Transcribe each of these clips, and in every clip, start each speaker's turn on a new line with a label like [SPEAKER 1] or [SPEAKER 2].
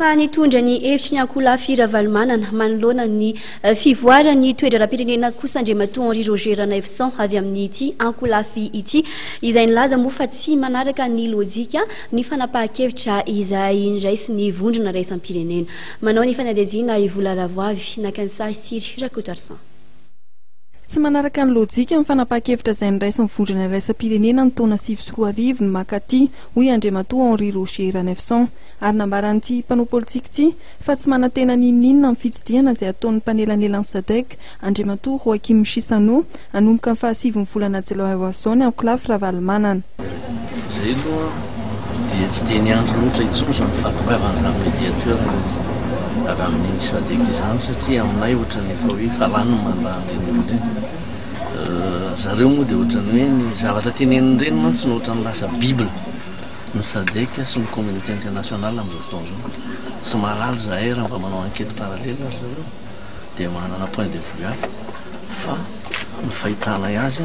[SPEAKER 1] Fa nitondra ny hevitry ny Ankolafy Ravalomanana manoloana ny fivoarany toe-dram-pirenena kosa Andriamatoa Henri Roger Ranefson avy amin'ity Ankolafy ity izay nilaza moa fa tsy manaraka ny lojika ny fanapahan-kevitra izay niraisy ny vondrona raisam-pirenena. Manao ny fanadihadiana Ivola Ravoavy nakan-sary Tsiry Rakotarsan.
[SPEAKER 2] Tsy manaraka ny lojika ny fanapahan-kevitra izay niraisy ny vondrona raisam-pirenena ny taona 2024 ny makaty hoy Andriamatoa Henri Roger Ranefson ary nambaran'ity mpanao politika ity fa tsy manantena n'inona ny fitsidihana izay ataon'ny mpanelanelan'ny SADC Andriamatoa Joachim Chissano hanomboka ny 7 volana Jolay izao ny Ankolafy Ravalomanana.
[SPEAKER 3] Zay aloha dia tsy dia niandry loatra intsony izany fahatongavana médiateur avy amin'ny SADC izany satria aminay ohatrany efa hoe falany mandany ireny zareo moa dia ohatrany hoe ny zavatra tenenindreny mantsy ny ohatrany lasa bible ny SADC sy ny communauté internationale amin'izao fotoana izao tsy mahalala zahay raha mba manao enquête parallèle ary zareo dia manana point de vue hafa fa ny fahitanay azy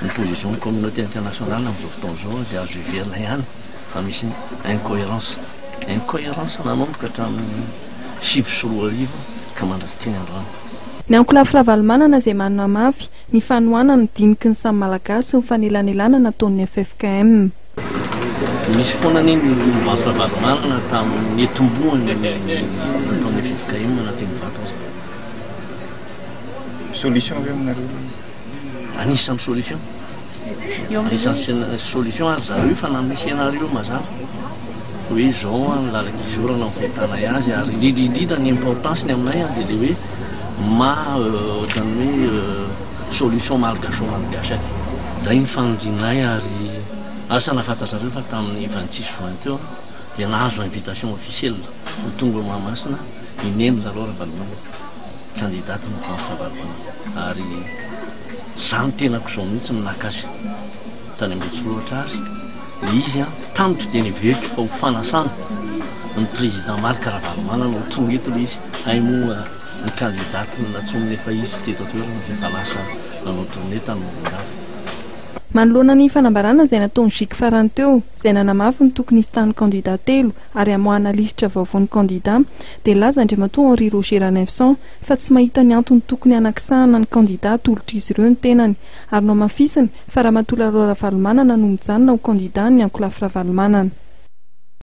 [SPEAKER 3] ny position ny communauté internationale amin'izao fotoana izao dia azo iverina ihany fa misy incohérence nanomboka hatramin'ny 7 ka mandrakitiny androany.
[SPEAKER 2] Ny Ankolafy Ravalomanana izay manana mafy ny fanoana ny diniky ny samy malagasy sy ny fanelanelana nataon'ny FFKM.
[SPEAKER 3] Misy foana ny mivarotra Ravalomanana tamin'ny etombohany nataon'ny FFKM nataon'ny vato azy.
[SPEAKER 4] Solution avy aminareo?
[SPEAKER 3] Anisan'ny solution. Anisan'ny solution ary zareo fa nanome scénario mazava hoe zao ny lalak'izorana ny fahitanay azy ary indrindrindrindra ny importance ny aminay dia le hoe ohatrany hoe solution malgasy aty da iny fanodinay ary asa nafantatrareo fa tamin'ny 26 juin teo dia nahazo invitation officielle ho tonga Mahamasina ineny lalao Ravalomanana candidate ny France Ravalomanana ary zany tenako zao mihitsy ny nakazy tany Ambotsoloatra azy izy tamotro dia niveky fa ho fanasana ny président Marc Ravalomanana ho tonga eto le izy ay moa ny candidate natsonony efa izy teto toerana fa lasa nanao tournée tany Morondava.
[SPEAKER 2] Manoloana ny fanambarana izay nataony Ziky farany teo izay nanamafy ny tokony hisy tany candidat telo ary amoahana lisitra vaovaon'ny candidat dia laza Andriamatoa Henri Roger Ranefson fa tsy mahita ny antony tokony anakisahana ny candidat tolotra izy ireo ny tenany ary no mafisiny fa Ramatoa Ravalomanana no mijanona ho candidat ny Ankolafy Ravalomanana.